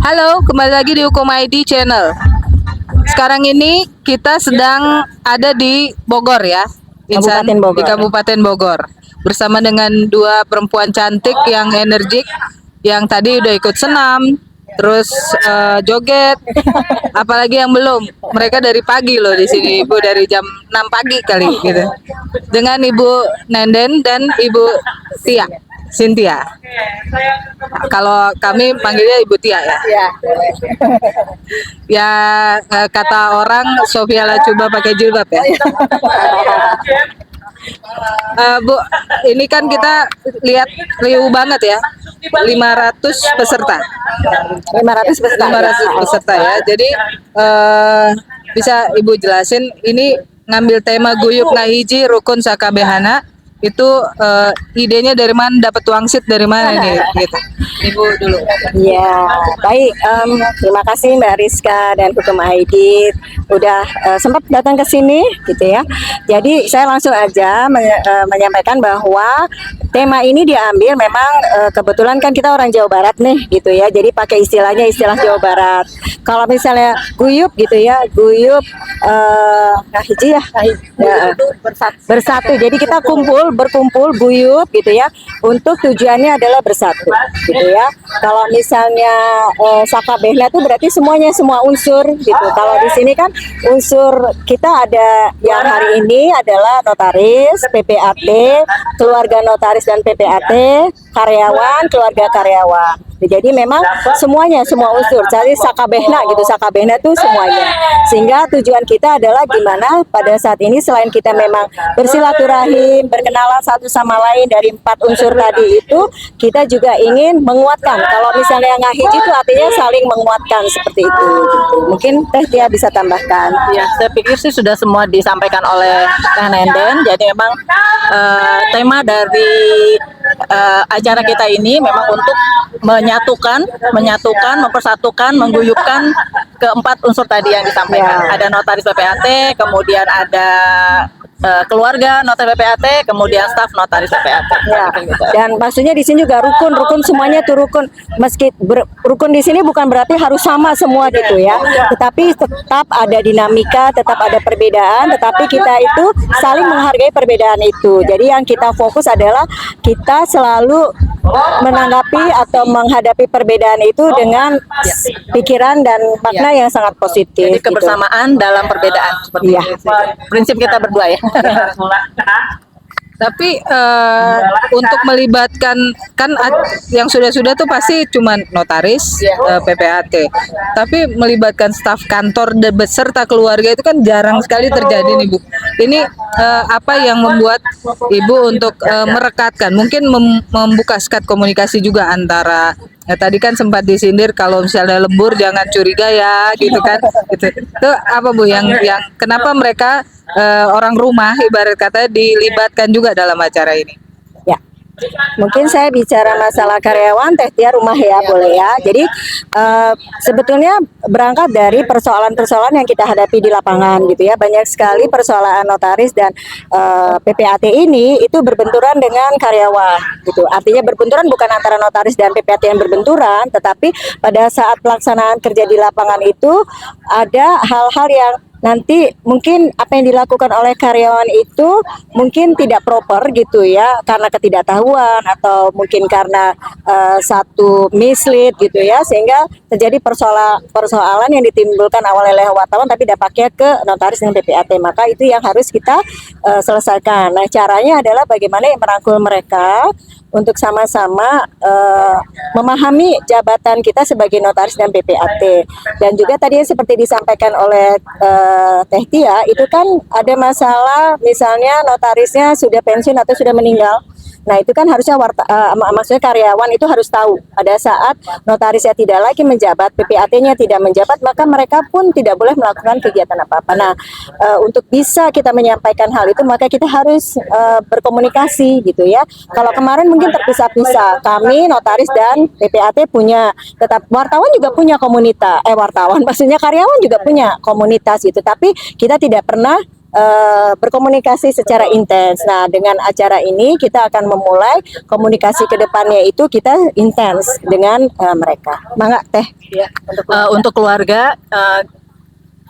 Halo, kembali lagi di Hukum ID Channel. Sekarang ini kita sedang ada di Bogor ya, Insan, Kabupaten Bogor. di Kabupaten Bogor. Bersama dengan dua perempuan cantik yang energik, yang tadi udah ikut senam, terus joget, apalagi yang belum. Mereka dari pagi loh di sini, Ibu dari jam 6 pagi kali gitu. Dengan Ibu Nenden dan Ibu Cynthia. Kalau kami panggilnya Ibu Tia ya. Ya. Ya kata orang Sofia Lacuba pakai jilbab ya. Bu, ini kan kita lihat riuh banget ya. 500 peserta. 500 peserta. 500 peserta ya. Jadi bisa Ibu jelasin ini ngambil tema guyup ngahiji rukun sakabehana itu idenya dari mana, dapat wangsit dari mana nih gitu. Ibu dulu. Ya, baik. Terima kasih Mbak Rizka dan Hukum ID udah sempat datang ke sini gitu ya. Jadi saya langsung aja menyampaikan bahwa tema ini diambil memang kebetulan kan kita orang Jawa Barat nih gitu ya. Jadi pakai istilahnya istilah Jawa Barat. Kalau misalnya guyup gitu ya, guyup ngahiji ya, bersatu. Jadi kita berkumpul guyup gitu ya, untuk tujuannya adalah bersatu gitu ya. Kalau misalnya sakabehna itu berarti semua unsur gitu. Kalau di sini kan unsur kita ada yang hari ini adalah notaris, PPAT, keluarga notaris dan PPAT, karyawan, keluarga karyawan. Jadi memang semuanya, semua unsur. Jadi sakabehna gitu, sakabehna itu semuanya. Sehingga tujuan kita adalah gimana pada saat ini selain kita memang bersilaturahim, berkenalan satu sama lain dari 4 unsur tadi itu, kita juga ingin menguatkan. Kalau misalnya ngahiji itu artinya saling menguatkan seperti itu. Gitu. Mungkin Teh Tia bisa tambahkan. Ya, saya pikir sih sudah semua disampaikan oleh Teh Nenden. Jadi memang tema dari acara kita ini memang untuk menyatukan, mempersatukan, mengguyupkan keempat unsur tadi yang disampaikan. Ada notaris PPAT, kemudian ada keluarga notaris PPAT, kemudian staf notaris PPAT. Ya. Dan maksudnya di sini juga rukun semuanya tuh rukun. Meski rukun di sini bukan berarti harus sama semua gitu ya. Tetapi tetap ada dinamika, tetap ada perbedaan, tetapi kita itu saling menghargai perbedaan itu. Jadi yang kita fokus adalah kita selalu menanggapi atau menghadapi perbedaan itu dengan pikiran dan makna yang sangat positif. Jadi kebersamaan dalam perbedaan seperti itu. Prinsip kita berdua ya. Tapi untuk melibatkan kan yang sudah-sudah tuh pasti cuman notaris, PPAT. Tapi melibatkan staf kantor dan beserta keluarga itu kan jarang sekali terjadi nih Bu. Ini apa yang membuat Ibu untuk merekatkan, mungkin membuka sekat komunikasi juga antara tadi kan sempat disindir kalau misalnya lembur jangan curiga ya gitu kan. Itu apa Bu yang kenapa mereka orang rumah ibarat kata dilibatkan juga dalam acara ini? Ya, mungkin saya bicara masalah karyawan, Teh Tia rumah ya, boleh ya. Jadi sebetulnya berangkat dari persoalan-persoalan yang kita hadapi di lapangan gitu ya. Banyak sekali persoalan notaris dan PPAT ini itu berbenturan dengan karyawan gitu. Artinya berbenturan bukan antara notaris dan PPAT yang berbenturan, tetapi pada saat pelaksanaan kerja di lapangan itu ada hal-hal yang nanti mungkin apa yang dilakukan oleh karyawan itu mungkin tidak proper gitu ya, karena ketidaktahuan atau mungkin karena satu mislead gitu ya, sehingga terjadi persoalan yang ditimbulkan awalnya oleh wartawan tapi dampaknya ke notaris dan PPAT. Maka itu yang harus kita selesaikan. Nah, caranya adalah bagaimana yang merangkul mereka untuk sama-sama memahami jabatan kita sebagai notaris dan PPAT. Dan juga tadi seperti disampaikan oleh Teh Tia, itu kan ada masalah misalnya notarisnya sudah pensiun atau sudah meninggal. Nah, itu kan harusnya maksudnya karyawan itu harus tahu pada saat notarisnya tidak lagi menjabat, PPAT-nya tidak menjabat, maka mereka pun tidak boleh melakukan kegiatan apa-apa. Nah, untuk bisa kita menyampaikan hal itu, maka kita harus berkomunikasi gitu ya. Kalau kemarin mungkin terpisah-pisah, kami notaris dan PPAT punya, tetap wartawan juga punya komunitas, maksudnya karyawan juga punya komunitas gitu. Tapi kita tidak pernah berkomunikasi secara intens. Nah, dengan acara ini kita akan memulai komunikasi ke depannya itu kita intens dengan mereka. Mangga Teh. Ya. Untuk keluarga,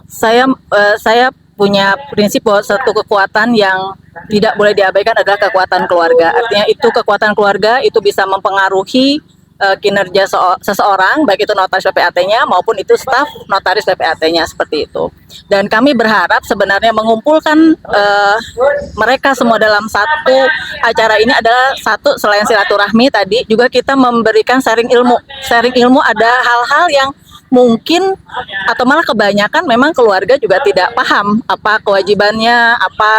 saya punya prinsip bahwa satu kekuatan yang tidak boleh diabaikan adalah kekuatan keluarga. Artinya itu kekuatan keluarga itu bisa mempengaruhi kinerja seseorang, baik itu notaris PPAT-nya maupun itu staf notaris PPAT-nya, seperti itu. Dan kami berharap sebenarnya mengumpulkan mereka semua dalam satu acara ini adalah satu, selain silaturahmi tadi, juga kita memberikan sharing ilmu. Sharing ilmu ada hal-hal yang mungkin atau malah kebanyakan memang keluarga juga tidak paham apa kewajibannya, apa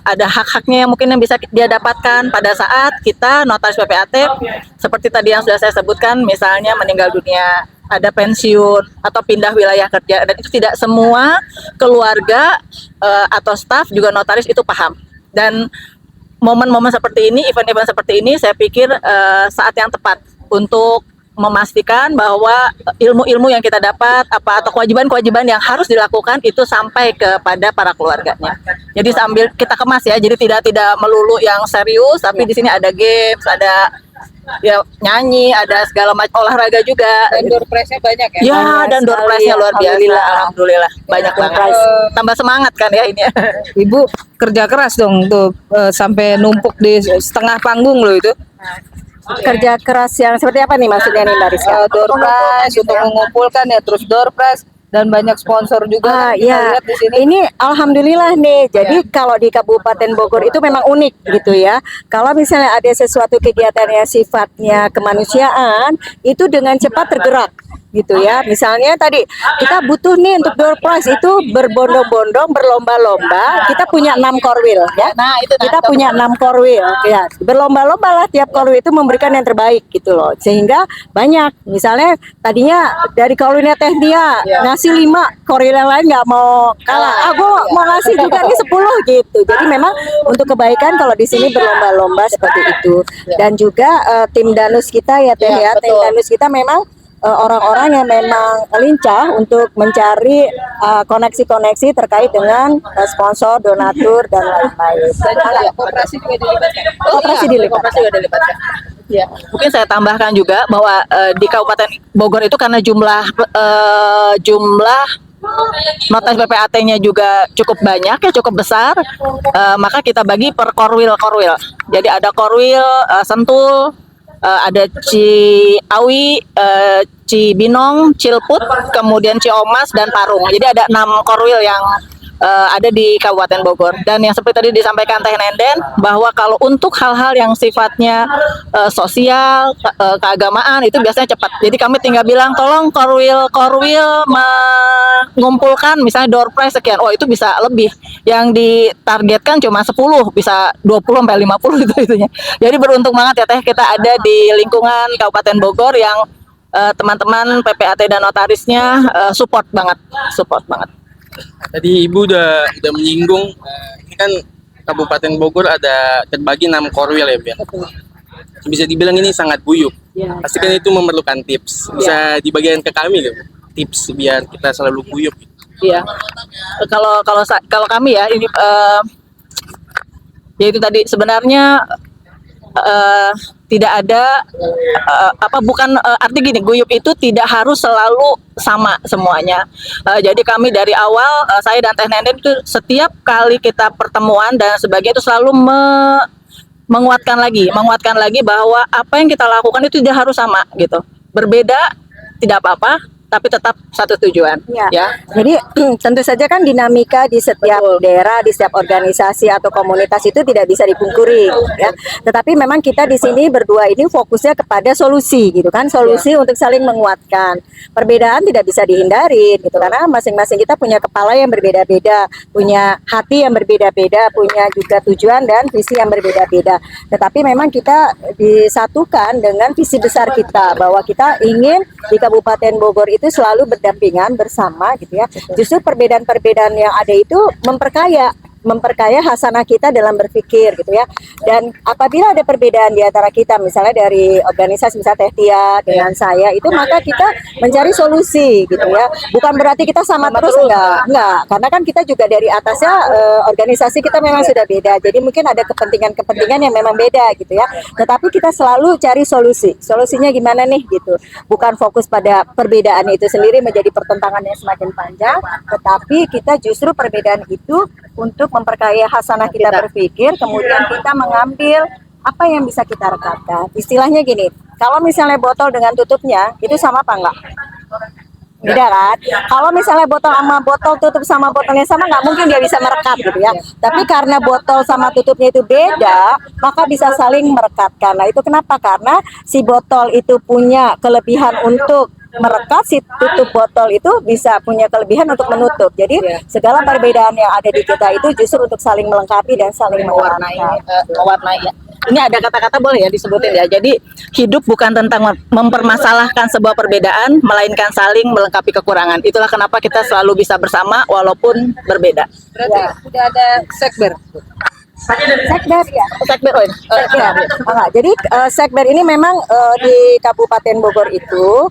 ada hak-haknya yang mungkin yang bisa dia dapatkan pada saat kita notaris PPAT, seperti tadi yang sudah saya sebutkan, misalnya meninggal dunia, ada pensiun atau pindah wilayah kerja, dan itu tidak semua keluarga atau staf juga notaris itu paham. Dan momen-momen seperti ini, event-event seperti ini, saya pikir saat yang tepat untuk memastikan bahwa ilmu-ilmu yang kita dapat atau kewajiban-kewajiban yang harus dilakukan itu sampai kepada para keluarganya. Jadi sambil kita kemas ya, jadi tidak melulu yang serius, tapi di sini ada games, ada ya nyanyi, ada segala macam olahraga juga. Dan door prize-nya banyak ya? Ya, dan door prize-nya luar biasa. Alhamdulillah, banyak banget. Tambah semangat kan ya ini. Ibu kerja keras dong tuh sampai numpuk di setengah panggung loh itu. Kerja keras yang seperti apa nih maksudnya nih Mbak Rizka? Door prize untuk mengumpulkan ya, terus door prize dan banyak sponsor juga. Kita Ya, lihat di sini. ini alhamdulillah nih. Jadi kalau di Kabupaten Bogor itu memang unik gitu ya. Kalau misalnya ada sesuatu kegiatan yang sifatnya kemanusiaan, itu dengan cepat tergerak gitu ya. Misalnya tadi kita butuh nih untuk door prize itu berbondong-bondong, berlomba-lomba. Kita punya 6 korwil ya. Nah, itu Kita punya 6 korwil ya. Berlomba-lomba lah, tiap korwil itu memberikan yang terbaik gitu loh. Sehingga banyak. Misalnya tadinya dari korwilnya Teh Dia ngasih 5, korwil yang lain nggak mau kalah. Gue mau ngasih juga nih 10 gitu. Jadi memang untuk kebaikan kalau di sini berlomba-lomba seperti itu. Dan juga tim Danus kita ya Teh ya. Tim Danus kita memang orang-orang yang memang lincah untuk mencari koneksi-koneksi terkait dengan sponsor, donatur dan lain-lain. Koperasi juga dilibatkan. Koperasi dilibatkan. Koperasi juga dilibatkan. Ya, mungkin saya tambahkan juga bahwa di Kabupaten Bogor itu karena jumlah notaris PPAT-nya juga cukup banyak ya, cukup besar, maka kita bagi per korwil. Jadi ada korwil Sentul, ada Ciawi, Cibinong, Cilput, kemudian Ciomas dan Parung. Jadi ada 6 korwil yang ada di Kabupaten Bogor. Dan yang seperti tadi disampaikan Teh Nenden, bahwa kalau untuk hal-hal yang sifatnya sosial, keagamaan itu biasanya cepat. Jadi kami tinggal bilang tolong korwil mengumpulkan misalnya door prize sekian. Oh, itu bisa lebih. Yang ditargetkan cuma 10, bisa 20 sampai 50 itunya. Jadi beruntung banget ya Teh, kita ada di lingkungan Kabupaten Bogor yang teman-teman PPAT dan notarisnya support banget. Tadi Ibu udah menyinggung, ini kan Kabupaten Bogor ada terbagi 6 korwil ya, Bian. Bisa dibilang ini sangat guyup. Pasti kan itu memerlukan tips. Bisa dibagikan ke kami gitu, tips biar kita selalu guyup. Iya. Kalau kami ya ini ya itu tadi sebenarnya tidak ada arti gini, guyup itu tidak harus selalu sama semuanya. Jadi kami dari awal, saya dan Teh Nenden itu setiap kali kita pertemuan dan sebagainya itu selalu menguatkan lagi bahwa apa yang kita lakukan itu tidak harus sama gitu. Berbeda tidak apa-apa, tapi tetap satu tujuan. Ya. Jadi tentu saja kan dinamika di setiap daerah, di setiap organisasi atau komunitas itu tidak bisa dipungkiri, ya. Tetapi memang kita di sini berdua ini fokusnya kepada solusi, gitu kan, solusi untuk saling menguatkan. Perbedaan tidak bisa dihindari, gitu, karena masing-masing kita punya kepala yang berbeda-beda, punya hati yang berbeda-beda, punya juga tujuan dan visi yang berbeda-beda. Tetapi memang kita disatukan dengan visi besar kita bahwa kita ingin di Kabupaten Bogor itu selalu berdampingan bersama gitu ya. Justru perbedaan-perbedaan yang ada itu memperkaya memperkaya hasanah kita dalam berpikir gitu ya. Dan apabila ada perbedaan di antara kita, misalnya dari organisasi misalnya Teh Tia dengan saya itu, maka kita mencari solusi gitu ya. Bukan berarti kita sama terus, enggak. Karena kan kita juga dari atasnya organisasi kita memang sudah beda. Jadi mungkin ada kepentingan yang memang beda gitu ya. Tetapi kita selalu cari solusi. Solusinya gimana nih gitu. Bukan fokus pada perbedaan itu sendiri menjadi pertentangan yang semakin panjang, tetapi kita justru perbedaan itu untuk memperkaya hasanah kita berpikir, kemudian kita mengambil apa yang bisa kita rekatkan. Istilahnya gini, kalau misalnya botol dengan tutupnya itu sama apa enggak? Beda kan? Kalau misalnya botol sama botol tutup sama botolnya sama, nggak mungkin dia bisa merekat gitu ya. Tapi karena botol sama tutupnya itu beda, maka bisa saling merekatkan. Nah itu kenapa? Karena si botol itu punya kelebihan untuk merekat, si tutup botol itu bisa punya kelebihan untuk menutup. Jadi segala perbedaan yang ada di kita itu justru untuk saling melengkapi dan saling mewarnai. Ya. Ini ada kata-kata boleh ya disebutin ya. Jadi hidup bukan tentang mempermasalahkan sebuah perbedaan, melainkan saling melengkapi kekurangan. Itulah kenapa kita selalu bisa bersama walaupun berbeda. Berarti udah ada sekber. Sekber ya. Sekber, Jadi sekber ini memang di Kabupaten Bogor itu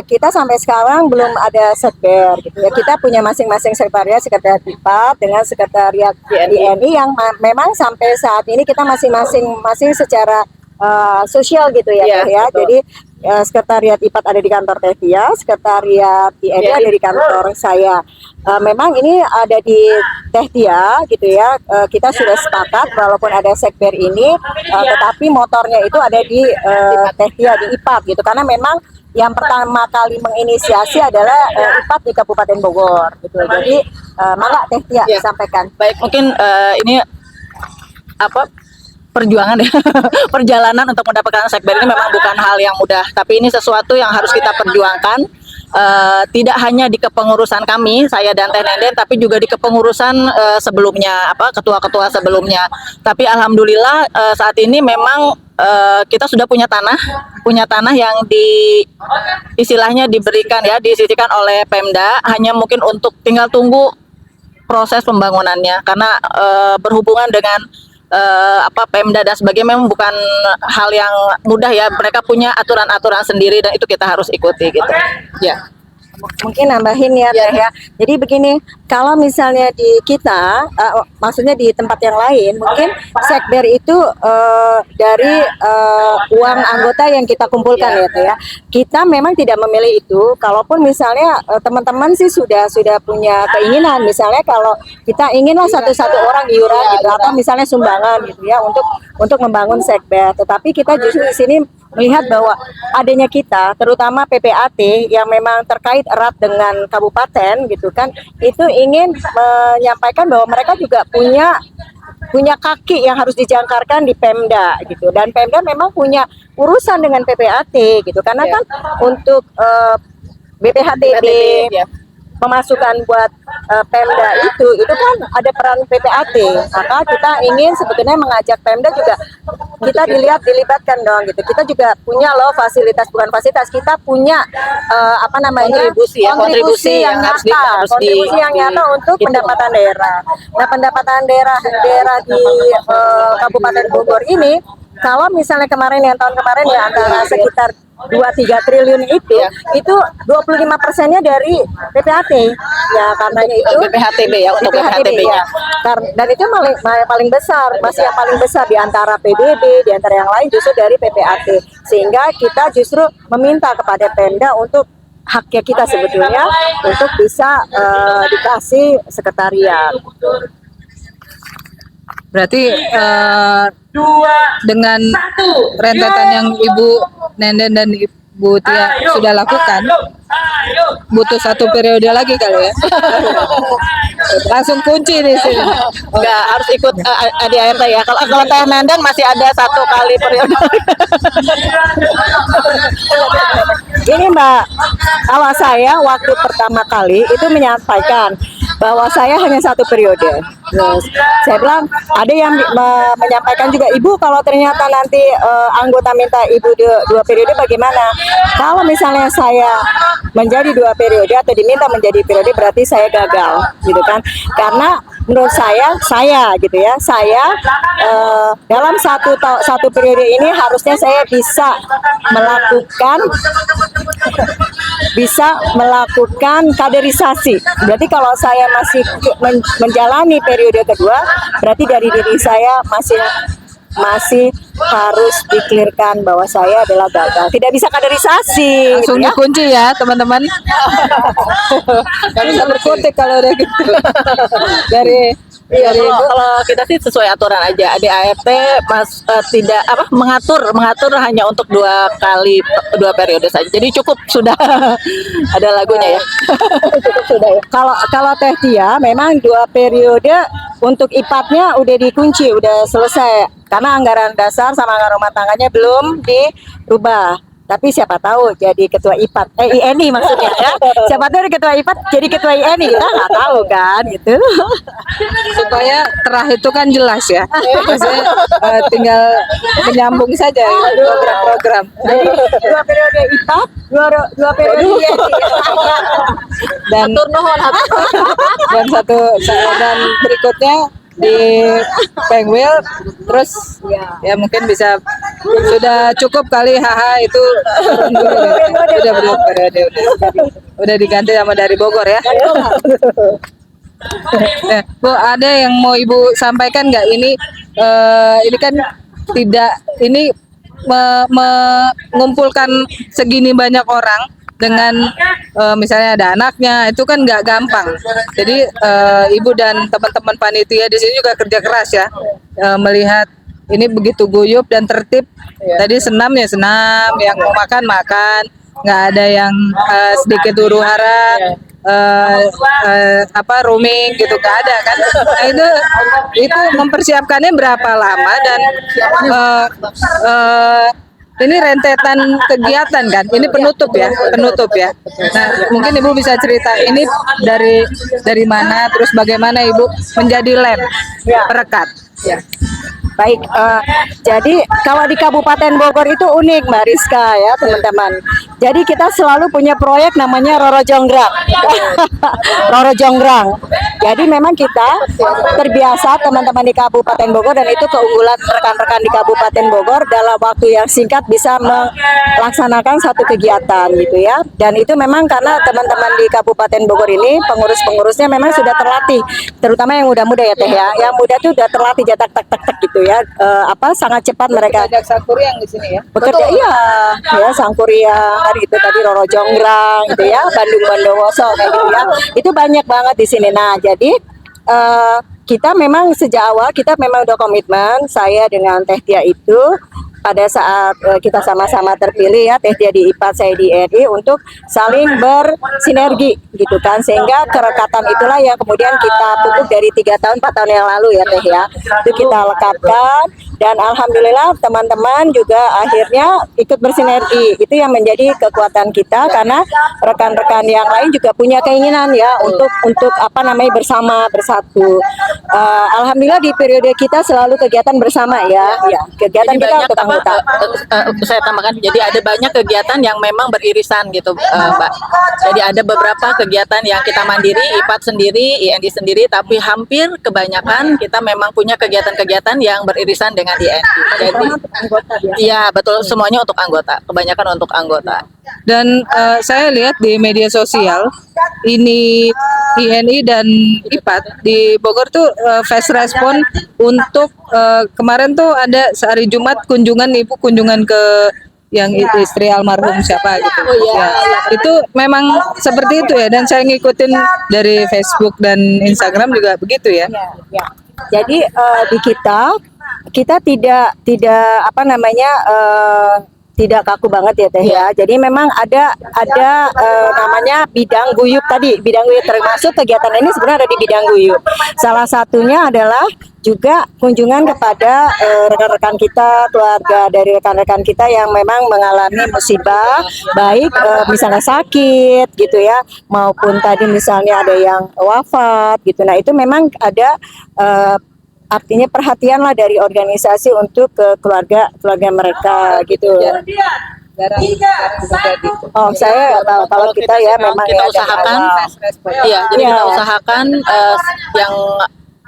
kita sampai sekarang belum ada sekber gitu ya. Kita punya masing-masing sekretariat IPAT dengan sekretariat INI yang memang sampai saat ini kita masing-masing secara sosial gitu ya. Jadi sekretariat IPAT ada di kantor Teh Tia, sekretariat INI ada di kantor saya. Memang ini ada di Teh Tia gitu ya. Kita sudah sepakat walaupun ada sekber ini, tetapi motornya itu ada di Teh Tia, di IPAT gitu. Karena memang yang pertama kali menginisiasi adalah IPAT di Kabupaten Bogor gitu. Jadi maka Teh Tia disampaikan. Baik, mungkin ini apa perjuangan ya perjalanan untuk mendapatkan sekber ini memang bukan hal yang mudah, tapi ini sesuatu yang harus kita perjuangkan. Tidak hanya di kepengurusan kami, saya dan Teh Nenden, tapi juga di kepengurusan sebelumnya, ketua-ketua sebelumnya. Tapi alhamdulillah saat ini memang kita sudah punya tanah yang istilahnya diberikan ya, disisihkan oleh Pemda, hanya mungkin untuk tinggal tunggu proses pembangunannya, karena berhubungan dengan Pemda dan sebagainya memang bukan hal yang mudah ya. Mereka punya aturan-aturan sendiri dan itu kita harus ikuti gitu. Ya. Mungkin nambahin ya Teh ya. Jadi begini, kalau misalnya di kita, maksudnya di tempat yang lain, mungkin sekber itu dari uang anggota yang kita kumpulkan ya Teh ya. Kita memang tidak memilih itu. Kalaupun misalnya teman-teman sih sudah punya keinginan, misalnya kalau kita inginlah satu orang iuran gitu, atau misalnya sumbangan gitu ya untuk membangun sekber. Tetapi kita justru di sini melihat bahwa adanya kita, terutama PPAT yang memang terkait erat dengan kabupaten gitu kan, itu ingin menyampaikan bahwa mereka juga punya kaki yang harus dijangkarkan di Pemda gitu, dan Pemda memang punya urusan dengan PPAT gitu, karena kan untuk BPHTB pemasukan buat Pemda itu kan ada peran PPAT. Maka kita ingin sebetulnya mengajak Pemda juga kita dilibatkan dong gitu. Kita juga punya loh fasilitas, bukan fasilitas, kita punya kontribusi yang nyata untuk pendapatan daerah. Nah, pendapatan daerah di Kabupaten Bogor ini, kalau misalnya kemarin tahun kemarin ya antara sekitar 2-3 triliun itu 25%-nya dari PPAT ya, karenanya itu BPHTB ya, untuk BPHTB ya. Dan itu paling besar, masih yang paling besar di antara PBB, di antara yang lain justru dari PPAT, sehingga kita justru meminta kepada Pemda untuk haknya kita sebetulnya untuk bisa dikasih sekretariat. Berarti dengan rentetan yang Ibu Nenden dan Ibu Tia sudah lakukan, butuh 1 periode lagi kali ya. Langsung kunci di sini. Enggak harus ikut ADART ya. Kalau Teh Nenden masih ada 1 kali periode. Ini Mbak, kalau saya waktu pertama kali itu menyampaikan bahwa saya hanya 1 periode. Terus saya bilang ada yang menyampaikan juga, Ibu kalau ternyata nanti anggota minta Ibu 2 periode bagaimana? Kalau misalnya saya menjadi 2 periode atau diminta menjadi periode berarti saya gagal, gitu kan? Karena menurut saya gitu ya, saya dalam satu periode ini harusnya saya bisa melakukan kaderisasi. Berarti kalau saya masih menjalani periode kedua, berarti dari diri saya masih harus diklirkan bahwa saya adalah gagal. Tidak bisa kaderisasi. Langsung gitu ya. dikunci ya teman-teman. Kan bisa berkutik kalau udah gitu. Dari Iya, kalau kita sih sesuai aturan aja. ADART tidak mengatur hanya untuk 2 periode saja. Jadi cukup sudah ada lagunya ya. Cukup sudah ya. Kalau Teh Tia memang 2 periode untuk IPAT-nya udah dikunci, udah selesai. Karena anggaran dasar sama anggaran rumah tangganya belum dirubah. Tapi siapa tahu jadi ketua IPAT, INI maksudnya ya. Siapa tahu ketua IPAT jadi ketua INI, kita nggak tahu kan gitu. supaya terah itu kan jelas ya. Maksudnya tinggal menyambung saja ya, program-program. Jadi 2 periode IPAT, 2 periode INI. Dan dan berikutnya di Pengwil, terus ya mungkin bisa sudah cukup kali itu sudah belum periode udah diganti sama dari Bogor ya. Bu, ada yang mau Ibu sampaikan nggak? Ini kan tidak mengumpulkan segini banyak orang dengan misalnya ada anaknya, itu kan nggak gampang. Jadi Ibu dan teman-teman panitia di sini juga kerja keras ya, melihat ini begitu guyup dan tertib. Tadi senam, yang mau makan, nggak ada yang sedikit huru hara, rooming gitu, nggak ada kan. Nah, itu mempersiapkannya berapa lama, dan ini rentetan kegiatan kan, ini penutup ya. Nah, mungkin Ibu bisa cerita ini dari mana, terus bagaimana Ibu menjadi lem perekat. Baik, jadi kalau di Kabupaten Bogor itu unik Mbak Rizka ya teman-teman. Jadi kita selalu punya proyek namanya Roro Jonggrang. Roro Jonggrang. Jadi memang kita terbiasa teman-teman di Kabupaten Bogor, dan itu keunggulan rekan-rekan di Kabupaten Bogor dalam waktu yang singkat bisa melaksanakan satu kegiatan gitu ya. Dan itu memang karena teman-teman di Kabupaten Bogor ini pengurus-pengurusnya memang sudah terlatih, terutama yang muda-muda ya Teh ya. Yang muda tuh udah terlatih jatak tak gitu ya. Sangat cepat mereka. Ada Sangkuriang di sini ya. Bekerja ya Sangkuriang tadi itu tadi Roro Jonggrang gitu ya, Bandung Bondowoso kayak gitu ya. Itu banyak banget di sini. Nah, jadi kita memang sejak awal kita memang udah komitmen, saya dengan Teh Tia itu pada saat kita sama-sama terpilih ya, Teh Tia di IPAT, saya di INI, untuk saling bersinergi gitu kan, sehingga kerekatan itulah yang kemudian kita pupuk dari 3 tahun 4 tahun yang lalu ya Teh ya. Itu kita lekatkan, dan alhamdulillah teman-teman juga akhirnya ikut bersinergi. Itu yang menjadi kekuatan kita, karena rekan-rekan yang lain juga punya keinginan ya untuk bersama, bersatu. Alhamdulillah di periode kita selalu kegiatan bersama ya. Kegiatan Jadi kita banyak untuk anggota. saya tambahkan, jadi ada banyak kegiatan yang memang beririsan gitu Mbak. Jadi ada beberapa kegiatan yang kita mandiri, IPAT sendiri, IND sendiri, tapi hampir kebanyakan kita memang punya kegiatan-kegiatan yang beririsan dengan IND. Jadi iya betul, semuanya untuk anggota, kebanyakan untuk anggota. Dan saya lihat di media sosial ini INI dan IPAT di Bogor tuh fast respon untuk kemarin tuh ada sehari Jumat kunjungan ke yang istri almarhum siapa gitu. Itu memang seperti itu ya, dan saya ngikutin dari Facebook dan Instagram juga begitu ya. Jadi di kita tidak tidak kaku banget ya Teh ya. Jadi memang ada namanya bidang guyup tadi. Bidang guyup termasuk kegiatan ini sebenarnya ada di bidang guyup. Salah satunya adalah juga kunjungan kepada rekan-rekan kita, keluarga dari rekan-rekan kita yang memang mengalami musibah, baik misalnya sakit gitu ya, maupun tadi misalnya ada yang wafat gitu. Nah itu memang ada artinya perhatian lah dari organisasi untuk ke keluarga mereka gitu. Jarang terjadi. Oh saya kalau kita ya memang kita ya, usahakan, iya, jadi Iya. kita usahakan yang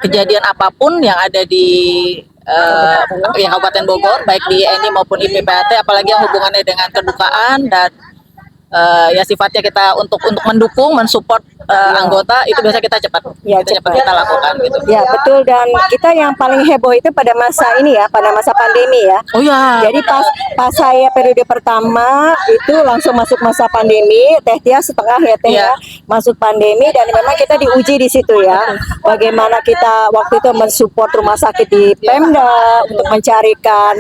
kejadian apapun yang ada di ya, Kabupaten Bogor, baik di ENI maupun IPPAT, apalagi yang hubungannya dengan kedukaan dan ya sifatnya kita untuk mendukung, mensupport anggota, itu biasa kita cepat kita lakukan gitu. Ya betul, dan kita yang paling heboh itu pada masa ini ya, pada masa pandemi ya. Oh ya. Jadi pas saya periode pertama itu langsung masuk masa pandemi, Teh Tia setengah ya Teh ya, masuk pandemi, dan memang kita diuji di situ ya. Bagaimana kita waktu itu mensupport rumah sakit di Pemda untuk mencarikan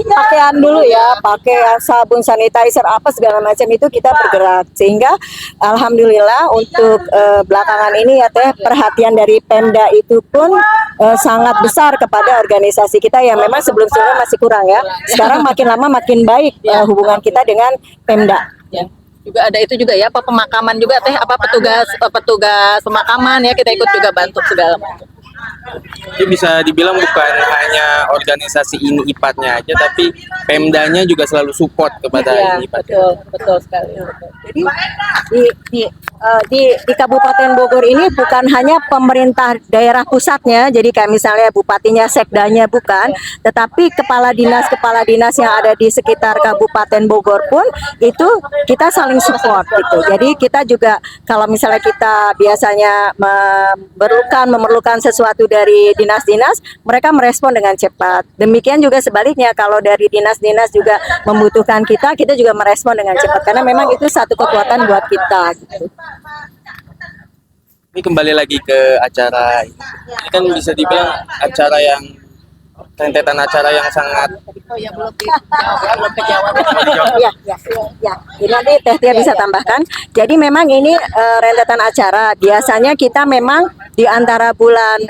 pakaian dulu ya, pakaian, sabun, sanitizer apa segala macam itu kita bergerak, sehingga alhamdulillah untuk belakangan ini ya Teh, perhatian dari Pemda itu pun sangat besar kepada organisasi kita yang memang sebelum-sebelumnya masih kurang ya. Sekarang makin lama makin baik hubungan kita dengan Pemda. Ya. Juga ada itu juga ya, pemakaman juga Teh, petugas pemakaman ya, kita ikut juga bantu segala macam. Jadi bisa dibilang bukan hanya organisasi ini IPAT-nya aja, tapi Pemdanya juga selalu support kepada ini IPAT. Betul sekali. Jadi di Kabupaten Bogor ini bukan hanya pemerintah daerah pusatnya, jadi kayak misalnya bupatinya, sekdanya bukan, tetapi kepala dinas yang ada di sekitar Kabupaten Bogor pun itu kita saling support gitu. Jadi kita juga kalau misalnya kita biasanya memerlukan sesuatu dari dinas-dinas, mereka merespon dengan cepat. Demikian juga sebaliknya, kalau dari dinas-dinas juga membutuhkan kita juga merespon dengan cepat, karena memang itu satu kekuatan buat kita gitu. Ini kembali lagi ke acara ini. Ini kan bisa dibilang acara yang rentetan acara yang sangat Belum kejawab. Ya. Jadi nanti Teh Tia bisa tambahkan. Jadi memang ini rentetan acara. Biasanya kita memang di antara bulan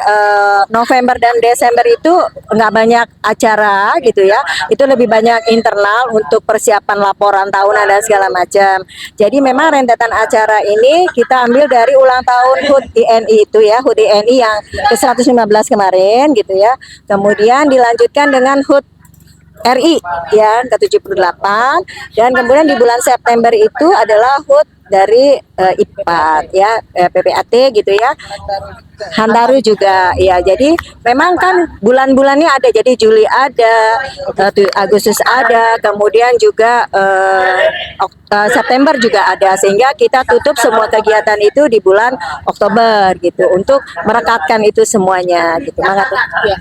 November dan Desember itu nggak banyak acara gitu ya. Itu lebih banyak internal untuk persiapan laporan tahunan dan segala macam. Jadi memang rentetan acara ini kita ambil dari ulang tahun HUT INI itu ya, HUT INI yang ke-115 kemarin gitu ya. Kemudian dilanjutkan dengan HUT RI ya ke-78, dan kemudian di bulan September itu adalah HUT dari IPAT ya, PPAT gitu ya. Handaru juga ya. Jadi memang kan bulan-bulannya ada, jadi Juli ada, Agustus ada, kemudian juga September juga ada, sehingga kita tutup semua kegiatan itu di bulan Oktober gitu untuk merekatkan itu semuanya gitu. Ya,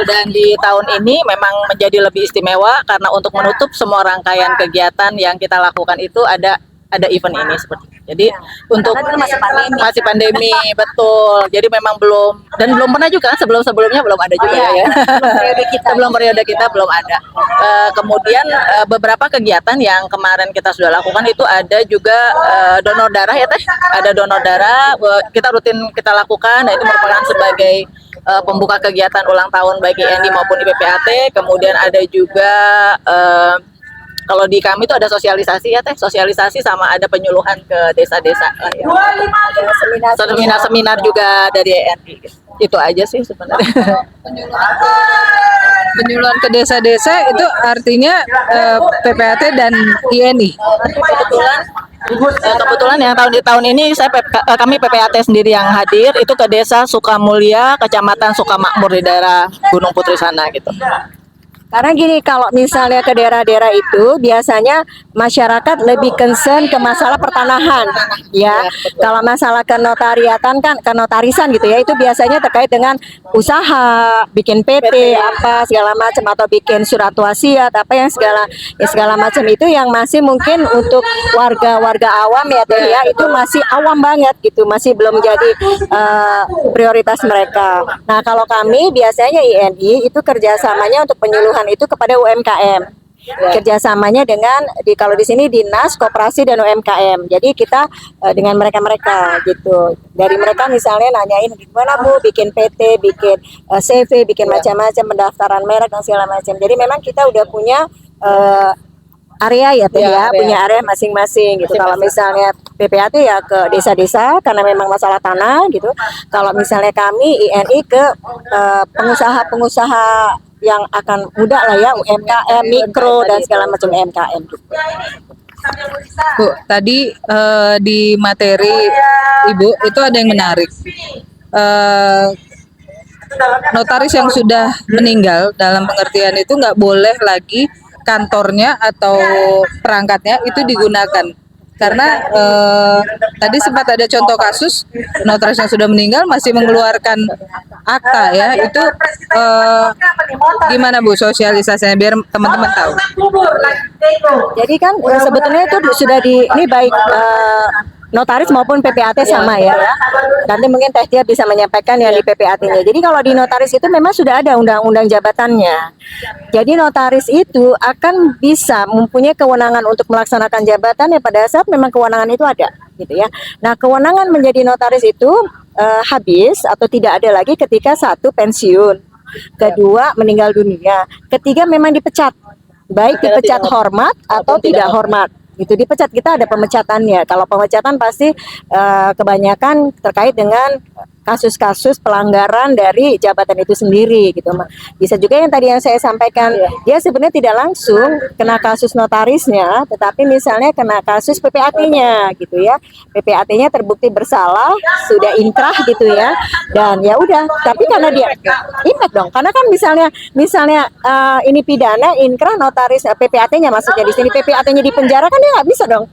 dan di tahun ini memang menjadi lebih istimewa karena untuk menutup semua rangkaian kegiatan yang kita lakukan itu ada event ini seperti itu. Jadi untuk masih pandemi betul. Jadi memang belum pernah juga, sebelumnya belum ada juga ya. Sebelum periode kita belum ada. Kemudian beberapa kegiatan yang kemarin kita sudah lakukan itu ada juga donor darah ya Teh. Ada donor darah kita rutin kita lakukan, dan itu merupakan sebagai pembuka kegiatan ulang tahun baik INI maupun IPPAT. Kemudian ada juga kalau di kami itu ada sosialisasi ya Teh, sosialisasi sama ada penyuluhan ke desa-desa lah ya. Seminar juga dari ENI. Itu aja sih sebenarnya. Penyuluhan ke desa-desa itu artinya PPAT dan INI. Kebetulan yang tahun ini kami PPAT sendiri yang hadir itu ke Desa Sukamulya, Kecamatan Sukamakmur di daerah Gunung Putri sana gitu. Karena gini, kalau misalnya ke daerah-daerah itu biasanya masyarakat lebih concern ke masalah pertanahan ya. Kalau masalah kenotariatan kan, kenotarisan gitu ya, itu biasanya terkait dengan usaha, bikin PT apa segala macam, atau bikin surat wasiat apa yang segala macam itu yang masih mungkin untuk warga-warga awam ya Teh ya, itu masih awam banget gitu, masih belum jadi prioritas mereka. Nah, kalau kami biasanya INI itu kerjasamanya untuk penyuluhan itu kepada UMKM. Kerjasamanya dengan kalau di sini Dinas Koperasi dan UMKM. Jadi kita dengan mereka gitu. Dari mereka misalnya nanyain gimana Bu bikin PT, bikin CV, bikin macam-macam pendaftaran merek dan segala macam. Jadi memang kita udah punya area ya, punya area masing-masing gitu. Kalau misalnya PPAT ya ke desa-desa karena memang masalah tanah gitu. Kalau misalnya kami INI ke pengusaha-pengusaha yang akan muda lah ya, UMKM, mikro dan segala macam UMKM gitu. Bu, tadi di materi Ibu itu ada yang menarik. Notaris yang sudah meninggal dalam pengertian itu nggak boleh lagi kantornya atau perangkatnya itu digunakan. Karena tadi sempat ada contoh kasus notaris yang sudah meninggal masih mengeluarkan akta ya, itu gimana Bu sosialisasinya biar teman-teman tahu? Jadi kan sebetulnya itu sudah ini baik notaris maupun PPAT sama ya. Nanti mungkin Teh Tia bisa menyampaikan yang di PPAT-nya. Jadi kalau di notaris itu memang sudah ada undang-undang jabatannya. Jadi notaris itu akan bisa mempunyai kewenangan untuk melaksanakan jabatannya pada saat memang kewenangan itu ada, gitu ya. Nah, kewenangan menjadi notaris itu habis atau tidak ada lagi ketika satu pensiun, kedua meninggal dunia, ketiga memang dipecat, baik dipecat hormat atau tidak hormat. Itu dipecat, kita ada pemecatannya. Kalau pemecatan pasti kebanyakan terkait dengan kasus-kasus pelanggaran dari jabatan itu sendiri gitu. Bisa juga yang tadi yang saya sampaikan, dia sebenarnya tidak langsung kena kasus notarisnya, tetapi misalnya kena kasus PPAT-nya gitu ya. PPAT-nya terbukti bersalah, sudah inkrah gitu ya. Dan ya udah, tapi karena dia impact dong. Karena kan misalnya ini pidana, inkrah, notaris, PPAT-nya maksudnya di sini PPAT-nya di penjara kan dia nggak bisa dong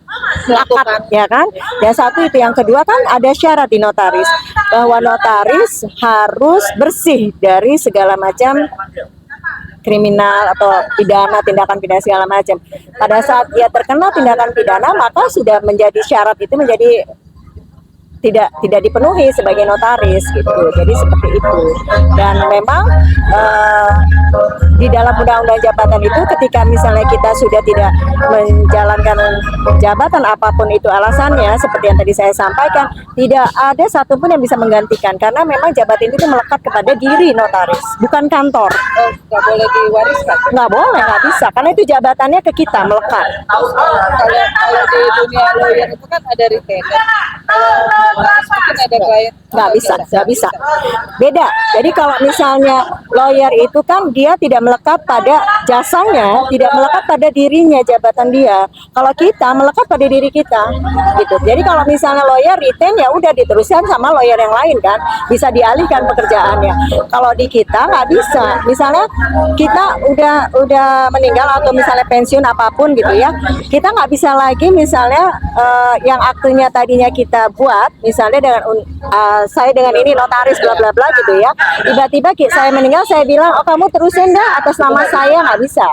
melakukan, ya kan? Dan satu itu, yang kedua kan ada syarat di notaris bahwa notaris harus bersih dari segala macam kriminal atau pidana, tindakan pidana segala macam. Pada saat dia terkena tindakan pidana, maka sudah menjadi syarat itu menjadi tidak dipenuhi sebagai notaris gitu. Jadi seperti itu. Dan memang di dalam undang-undang jabatan itu ketika misalnya kita sudah tidak menjalankan jabatan apapun itu alasannya, seperti yang tadi saya sampaikan, tidak ada satupun yang bisa menggantikan karena memang jabatan itu melekat kepada diri notaris, bukan kantor. Nggak boleh diwariskan? Nggak boleh, nggak bisa, karena itu jabatannya ke kita melekat. Kalau di dunia lawyer itu kan ada retainer. Mungkin ada klien. Nggak bisa. Beda. Jadi kalau misalnya lawyer itu kan dia tidak melekat pada jasanya, tidak melekat pada dirinya, jabatan dia. Kalau kita melekat pada diri kita, gitu. Jadi kalau misalnya lawyer retain ya udah diteruskan sama lawyer yang lain kan, bisa dialihkan pekerjaannya. Kalau di kita nggak bisa. Misalnya kita udah meninggal atau misalnya pensiun apapun gitu ya, kita nggak bisa lagi misalnya yang aktenya tadinya kita buat, misalnya dengan saya dengan ini notaris bla bla bla gitu ya, tiba-tiba saya meninggal saya bilang oh kamu terusin dah atas nama saya, nggak bisa.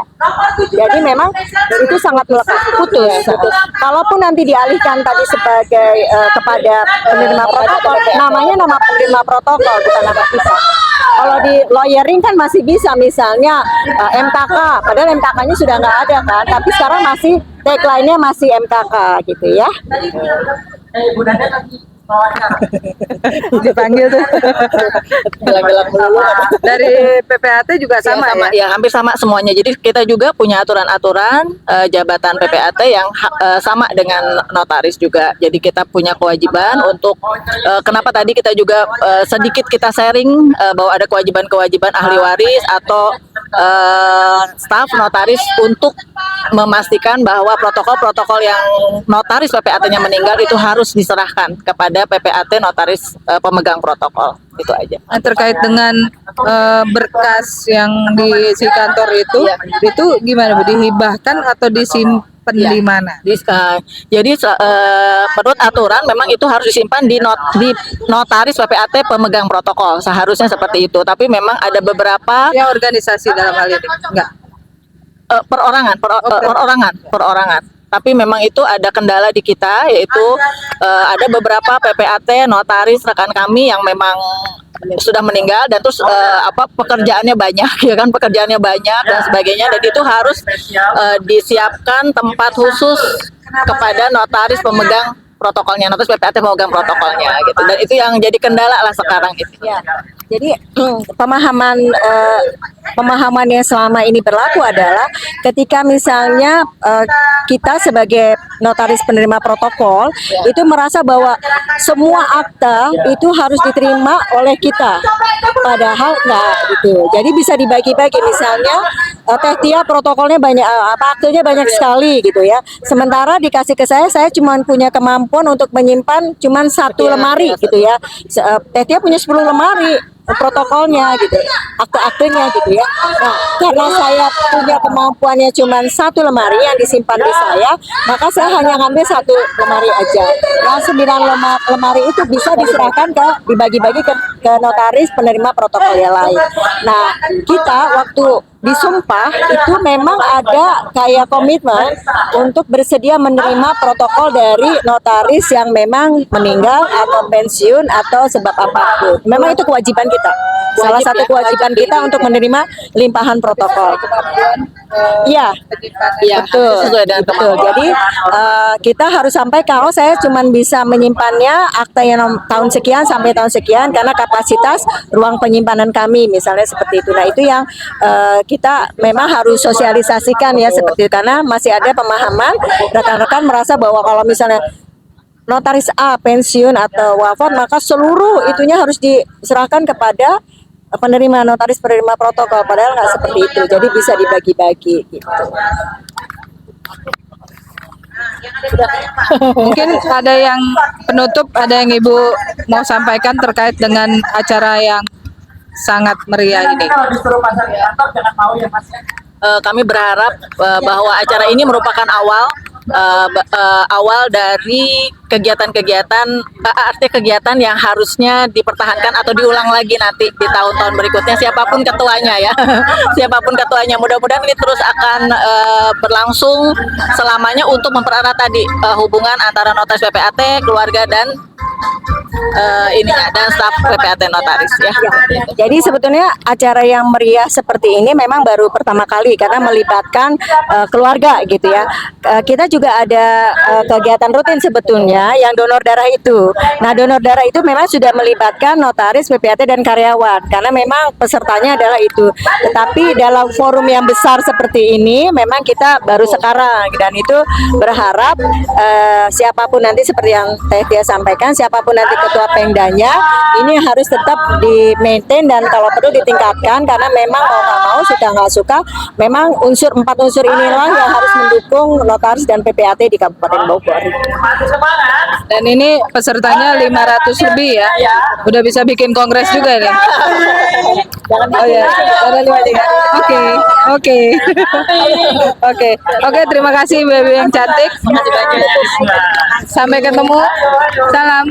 Jadi memang itu sangat melekat, putus. Kalaupun nanti dialihkan tadi sebagai kepada penerima protokol, namanya nama penerima protokol bukan nama kita. Kalau di lawyering kan masih bisa misalnya MKK, padahal MKK-nya sudah nggak ada kan, tapi sekarang masih tagline-nya masih MKK gitu ya. Dipanggil tuh. Dari PPAT juga sama ya? Ya, hampir sama semuanya. Jadi kita juga punya aturan-aturan jabatan PPAT yang sama dengan notaris juga. Jadi kita punya kewajiban untuk kenapa tadi kita juga sedikit kita sharing bahwa ada kewajiban-kewajiban ahli waris atau staf notaris untuk memastikan bahwa protokol-protokol yang notaris PPAT-nya meninggal itu harus diserahkan kepada PPAT notaris pemegang protokol. Itu aja. Nah, terkait dengan berkas yang di kantor itu gimana Bu? Dihibahkan atau disimpan di mana? Jadi menurut aturan memang itu harus disimpan di notaris PPAT pemegang protokol. Seharusnya seperti itu. Tapi memang ada beberapa Ya organisasi dalam hal ini enggak? perorangan. Tapi memang itu ada kendala di kita, yaitu ada beberapa PPAT notaris rekan kami yang memang sudah meninggal dan terus pekerjaannya banyak ya kan, pekerjaannya banyak dan sebagainya, dan itu harus disiapkan tempat khusus kepada notaris pemegang protokolnya, notaris PPAT pemegang protokolnya gitu, dan itu yang jadi kendala lah sekarang gitu. Ya. Jadi pemahaman yang selama ini berlaku adalah ketika misalnya kita sebagai notaris penerima protokol itu merasa bahwa semua akta itu harus diterima oleh kita, padahal enggak gitu. Jadi bisa dibagi-bagi, misalnya Teh Tia protokolnya banyak, aktenya banyak sekali gitu ya. Sementara dikasih ke saya cuma punya kemampuan untuk menyimpan cuma 1 lemari gitu ya. Teh Tia punya 10 lemari protokolnya gitu, akte-aktenya gitu ya. Nah, karena saya punya kemampuannya cuma 1 lemari yang disimpan di saya, maka saya hanya ngambil 1 lemari aja. Yang 9 lemari itu bisa diserahkan dibagi-bagi ke notaris penerima protokol yang lain. Nah, kita waktu disumpah itu memang ada kayak komitmen untuk bersedia menerima protokol dari notaris yang memang meninggal atau pensiun atau sebab apapun. Memang itu kewajiban kita. Salah satu kewajiban kita untuk menerima limpahan protokol. Iya, betul. Betul. Jadi kita harus sampai kalau saya cuma bisa menyimpannya akta yang tahun sekian sampai tahun sekian karena kapasitas ruang penyimpanan kami misalnya seperti itu. Nah, itu yang kita memang harus sosialisasikan ya seperti itu, karena masih ada pemahaman rekan-rekan merasa bahwa kalau misalnya notaris A pensiun atau wafat maka seluruh itunya harus diserahkan kepada notaris penerima protokol, padahal nggak seperti itu. Jadi bisa dibagi-bagi gitu. Mungkin ada yang penutup, ada yang Ibu mau sampaikan terkait dengan acara yang sangat meriah ini. Kami berharap bahwa acara ini merupakan awal dari kegiatan-kegiatan, arti kegiatan yang harusnya dipertahankan atau diulang lagi nanti di tahun-tahun berikutnya, siapapun ketuanya ya. Siapapun ketuanya, mudah-mudahan ini terus akan berlangsung selamanya untuk mempererat tadi hubungan antara notaris PPAT, keluarga dan dan staf PPAT notaris ya. Jadi sebetulnya acara yang meriah seperti ini memang baru pertama kali karena melibatkan keluarga gitu ya. Kita juga ada kegiatan rutin sebetulnya yang donor darah itu. Nah, donor darah itu memang sudah melibatkan notaris, PPAT dan karyawan karena memang pesertanya adalah itu. Tetapi dalam forum yang besar seperti ini memang kita baru sekarang, dan itu berharap siapapun nanti seperti yang Teh Tia sampaikan, siapapun nanti ketua Pemdanya ini harus tetap di-maintain dan kalau perlu ditingkatkan, karena memang mau nggak mau, suka nggak suka, memang 4 unsur inilah yang harus mendukung notaris dan PPAT di Kabupaten Bogor. Dan ini pesertanya 500 lebih ya. Udah bisa bikin kongres juga nih. Oh ya, ada 5 Oke, terima kasih Baby yang cantik. Sampai ketemu. Salam.